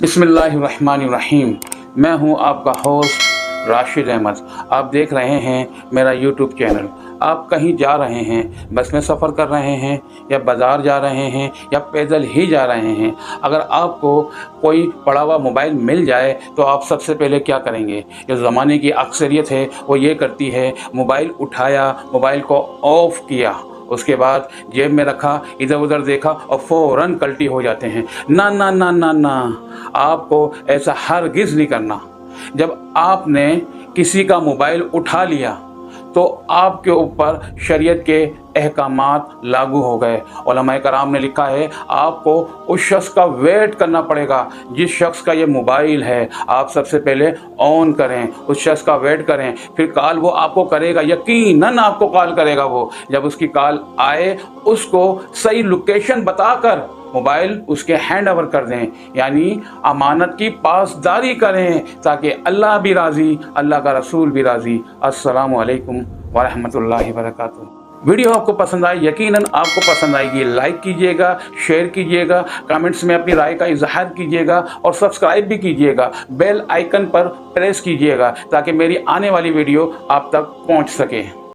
बिस्मिल्लाहिर्रहमानिर्रहीम। मैं हूं आपका होस्ट राशिद अहमद। आप देख रहे हैं मेरा यूट्यूब चैनल। आप कहीं जा रहे हैं, बस में सफ़र कर रहे हैं या बाज़ार जा रहे हैं या पैदल ही जा रहे हैं, अगर आपको कोई पड़ा हुआ मोबाइल मिल जाए तो आप सबसे पहले क्या करेंगे? जो ज़माने की अक्सरियत है वो ये करती है, मोबाइल उठाया, मोबाइल को ऑफ़ किया, उसके बाद जेब में रखा, इधर उधर देखा और फ़ौरन कल्टी हो जाते हैं। ना ना ना ना ना, आपको ऐसा हरगिज़ नहीं करना। जब आपने किसी का मोबाइल उठा लिया तो आपके ऊपर शरीयत के अहकामात लागू हो गए। उलमाए कराम ने लिखा है, आपको उस शख्स का वेट करना पड़ेगा जिस शख्स का ये मोबाइल है। आप सबसे पहले ऑन करें, उस शख्स का वेट करें, फिर कॉल वो आपको करेगा, यकीनन आपको कॉल करेगा। वो जब उसकी कॉल आए उसको सही लोकेशन बताकर मोबाइल उसके हैंड ओवर कर दें, यानी अमानत की पासदारी करें, ताकि अल्लाह भी राज़ी, अल्लाह का रसूल भी राज़ी। अस्सलामु अलैकुम व रहमतुल्लाहि व बरकातुहू। वीडियो आपको पसंद आए, यकीनन आपको पसंद आएगी। लाइक कीजिएगा, शेयर कीजिएगा, कमेंट्स में अपनी राय का इजहार कीजिएगा और सब्सक्राइब भी कीजिएगा। बेल आइकन पर प्रेस कीजिएगा ताकि मेरी आने वाली वीडियो आप तक पहुंच सके।